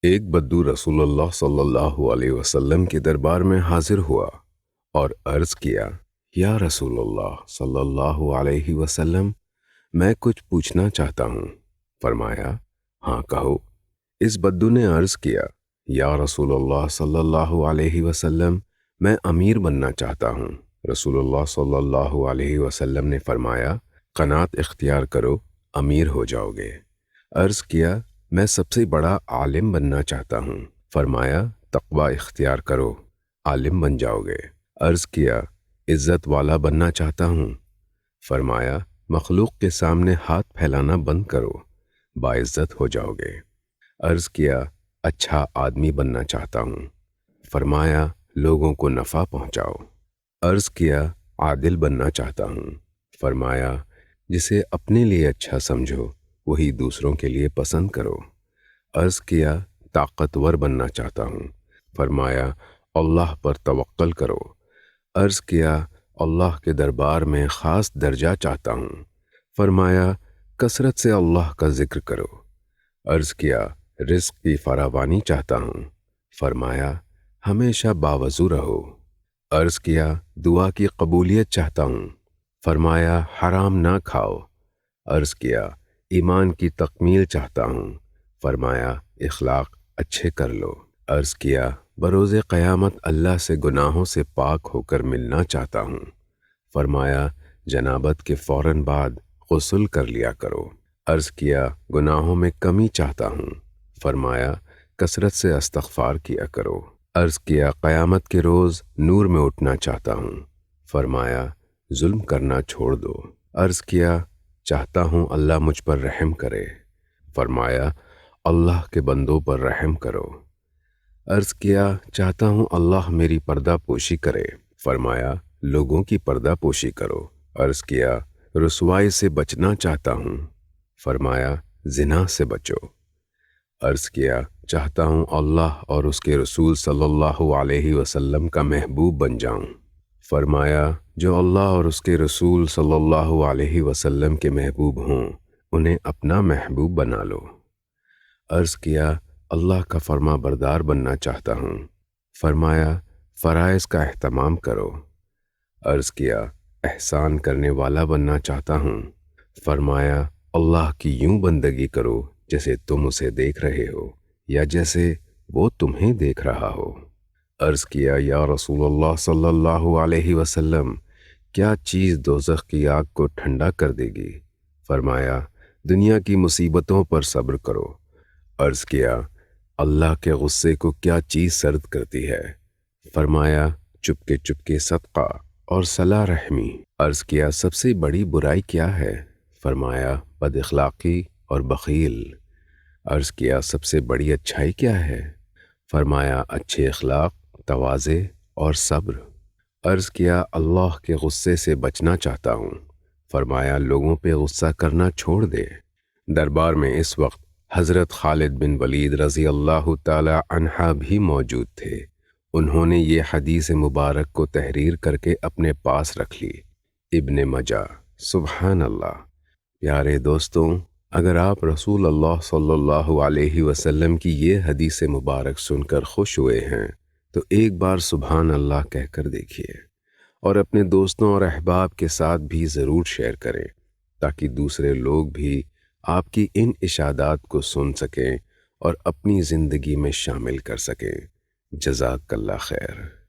ایک بدو رسول اللہ صلی اللہ علیہ وسلم کے دربار میں حاضر ہوا اور عرض کیا، یا رسول اللہ صلی اللہ علیہ وسلم، میں کچھ پوچھنا چاہتا ہوں۔ فرمایا، ہاں کہو۔ اس بدو نے عرض کیا، یا رسول اللہ صلی اللہ علیہ وسلم، میں امیر بننا چاہتا ہوں۔ رسول اللہ صلی اللہ علیہ وسلم نے فرمایا، قناعت اختیار کرو، امیر ہو جاؤ گے۔ عرض کیا، میں سب سے بڑا عالم بننا چاہتا ہوں۔ فرمایا، تقوی اختیار کرو، عالم بن جاؤ گے۔ عرض کیا، عزت والا بننا چاہتا ہوں۔ فرمایا، مخلوق کے سامنے ہاتھ پھیلانا بند کرو، باعزت ہو جاؤ گے۔ عرض کیا، اچھا آدمی بننا چاہتا ہوں۔ فرمایا، لوگوں کو نفع پہنچاؤ۔ عرض کیا، عادل بننا چاہتا ہوں۔ فرمایا، جسے اپنے لیے اچھا سمجھو وہی دوسروں کے لیے پسند کرو۔ عرض کیا، طاقتور بننا چاہتا ہوں۔ فرمایا، اللہ پر توکل کرو۔ عرض کیا، اللہ کے دربار میں خاص درجہ چاہتا ہوں۔ فرمایا، کثرت سے اللہ کا ذکر کرو۔ عرض کیا، رزق کی فراوانی چاہتا ہوں۔ فرمایا، ہمیشہ باوضو رہو۔ عرض کیا، دعا کی قبولیت چاہتا ہوں۔ فرمایا، حرام نہ کھاؤ۔ عرض کیا، ایمان کی تکمیل چاہتا ہوں۔ فرمایا، اخلاق اچھے کر لو۔ عرض کیا، بروز قیامت اللہ سے گناہوں سے پاک ہو کر ملنا چاہتا ہوں۔ فرمایا، جنابت کے فوراً بعد غسل کر لیا کرو۔ عرض کیا، گناہوں میں کمی چاہتا ہوں۔ فرمایا، کثرت سے استغفار کیا کرو۔ عرض کیا، قیامت کے روز نور میں اٹھنا چاہتا ہوں۔ فرمایا، ظلم کرنا چھوڑ دو۔ عرض کیا، چاہتا ہوں اللہ مجھ پر رحم کرے۔ فرمایا، اللہ کے بندوں پر رحم کرو۔ عرض کیا، چاہتا ہوں اللہ میری پردہ پوشی کرے۔ فرمایا، لوگوں کی پردہ پوشی کرو۔ عرض کیا، رسوائی سے بچنا چاہتا ہوں۔ فرمایا، زنا سے بچو۔ عرض کیا، چاہتا ہوں اللہ اور اس کے رسول صلی اللہ علیہ وسلم کا محبوب بن جاؤں۔ فرمایا، جو اللہ اور اس کے رسول صلی اللہ علیہ وسلم کے محبوب ہوں انہیں اپنا محبوب بنا لو۔ عرض کیا، اللہ کا فرما بردار بننا چاہتا ہوں۔ فرمایا، فرائض کا اہتمام کرو۔ عرض کیا، احسان کرنے والا بننا چاہتا ہوں۔ فرمایا، اللہ کی یوں بندگی کرو جیسے تم اسے دیکھ رہے ہو یا جیسے وہ تمہیں دیکھ رہا ہو۔ عرض کیا، یا رسول اللہ صلی اللہ علیہ وسلم، کیا چیز دوزخ کی آگ کو ٹھنڈا کر دے گی؟ فرمایا، دنیا کی مصیبتوں پر صبر کرو۔ عرض کیا، اللہ کے غصے کو کیا چیز سرد کرتی ہے؟ فرمایا، چپکے چپکے صدقہ اور صلہ رحمی۔ عرض کیا، سب سے بڑی برائی کیا ہے؟ فرمایا، بد اخلاقی اور بخیل۔ عرض کیا، سب سے بڑی اچھائی کیا ہے؟ فرمایا، اچھے اخلاق، تواضع اور صبر۔ عرض کیا، اللہ کے غصے سے بچنا چاہتا ہوں۔ فرمایا، لوگوں پہ غصہ کرنا چھوڑ دے۔ دربار میں اس وقت حضرت خالد بن ولید رضی اللہ تعالی عنہ بھی موجود تھے۔ انہوں نے یہ حدیث مبارک کو تحریر کر کے اپنے پاس رکھ لی۔ ابن ماجہ۔ سبحان اللہ۔ پیارے دوستوں، اگر آپ رسول اللہ صلی اللہ علیہ وسلم کی یہ حدیث مبارک سن کر خوش ہوئے ہیں تو ایک بار سبحان اللہ کہہ کر دیکھیے، اور اپنے دوستوں اور احباب کے ساتھ بھی ضرور شیئر کریں تاکہ دوسرے لوگ بھی آپ کی ان اشادات کو سن سکیں اور اپنی زندگی میں شامل کر سکیں۔ جزاک اللہ خیر۔